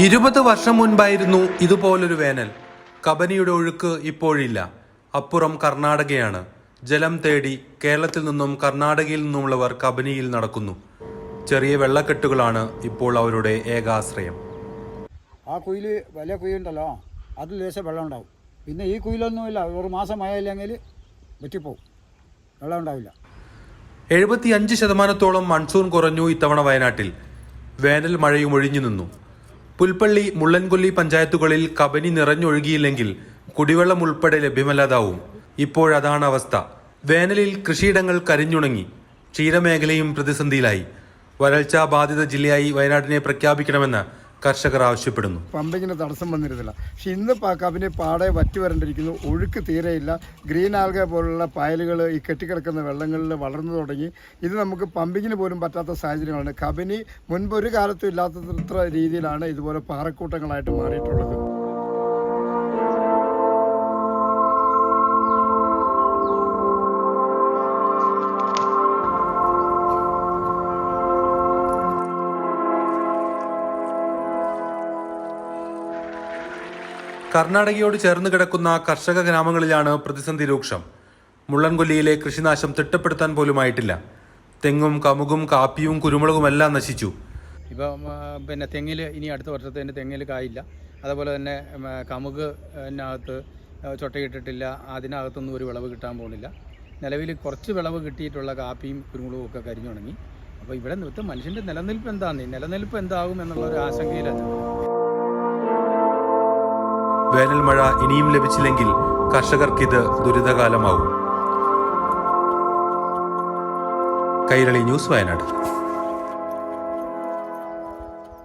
20 വർഷം മുൻപായിരുന്നു ഇതുപോലൊരു വേനൽ. കബനിയുടെ ഒഴുക്ക് ഇപ്പോഴില്ല. അപ്പുറം കർണാടകയാണ്. ജലം തേടി കേരളത്തിൽ നിന്നും കർണാടകയിൽ നിന്നുമുള്ളവർ കബനിയിൽ നടക്കുന്നു. ചെറിയ വെള്ളക്കെട്ടുകളാണ് ഇപ്പോൾ അവരുടെ ഏകാശ്രയം. ആ കുയില് വലിയ കുയിലുണ്ടല്ലോ, അതിൽ ലേശം വെള്ളം ഉണ്ടാവും. പിന്നെ ഈ കുയിലൊന്നുമില്ല, ഒരു മാസം മഴയില്ലെങ്കിൽ വെറ്റിപ്പോവും, വെള്ളം ഉണ്ടാവില്ല. 75% മൺസൂൺ കുറഞ്ഞു ഇത്തവണ വയനാട്ടിൽ. വേനൽ മഴയും ഒഴിഞ്ഞു നിന്നു. പുൽപ്പള്ളി, മുള്ളൻകൊല്ലി പഞ്ചായത്തുകളിൽ കബനി നിറഞ്ഞൊഴുകിയില്ലെങ്കിൽ കുടിവെള്ളം ഉൾപ്പെടെ ലഭ്യമല്ലാതാവും. ഇപ്പോഴതാണ് അവസ്ഥ. വേനലിൽ കൃഷിയിടങ്ങൾ കരിഞ്ഞുണങ്ങി. ക്ഷീരമേഖലയും പ്രതിസന്ധിയിലായി. വരൾച്ചാ ബാധിത ജില്ലയായി വയനാടിനെ പ്രഖ്യാപിക്കണമെന്ന് കർഷകർ ആവശ്യപ്പെടുന്നു. പമ്പിങ്ങിന് തടസ്സം വന്നിരുന്നില്ല, പക്ഷെ ഇന്ന് കബനി പാടെ വറ്റി വരണ്ടിരിക്കുന്നു. ഒഴുക്ക് തീരെയില്ല. ഗ്രീൻ ആൽഗ പോലുള്ള പായലുകൾ ഈ കെട്ടിക്കിടക്കുന്ന വെള്ളങ്ങളിൽ വളർന്നു തുടങ്ങി. ഇത് നമുക്ക് പമ്പിങ്ങിന് പോലും പറ്റാത്ത സാഹചര്യങ്ങളാണ്. കബനി മുൻപ് ഒരു കാലത്തും ഇല്ലാത്തത്ര രീതിയിലാണ് ഇതുപോലെ പാറക്കൂട്ടങ്ങളായിട്ട് മാറിയിട്ടുള്ളത്. കർണാടകയോട് ചേർന്ന് കിടക്കുന്ന കർഷക ഗ്രാമങ്ങളിലാണ് പ്രതിസന്ധി രൂക്ഷം. മുള്ളൻകൊല്ലിയിലെ കൃഷിനാശം തിട്ടപ്പെടുത്താൻ പോലുമായിട്ടില്ല. തെങ്ങും കമുകും കാപ്പിയും കുരുമുളകുമെല്ലാം നശിച്ചു. ഇപ്പം തെങ്ങിൽ ഇനി അടുത്ത വർഷത്തേന് തെങ്ങിൽ കായില്ല. അതുപോലെ തന്നെ കമുകിനകത്ത് ചൊട്ടയിട്ടിട്ടില്ല. അതിനകത്തൊന്നും ഒരു വിളവ് കിട്ടാൻ പോകുന്നില്ല. നിലവിൽ കുറച്ച് വിളവ് കിട്ടിയിട്ടുള്ള കാപ്പിയും കുരുമുളകും ഒക്കെ കരിഞ്ഞുണങ്ങി. അപ്പോൾ ഇവിടെ നിർത്തും മനുഷ്യൻ്റെ നിലനിൽപ്പ് എന്താകും എന്നുള്ളൊരു ആശങ്കയിലാണ്. വേനൽ മഴ ഇനിയും ലഭിച്ചില്ലെങ്കിൽ കർഷകർക്കിത് ദുരിതകാലമാകും. കൈരളി ന്യൂസ്, വയനാട്.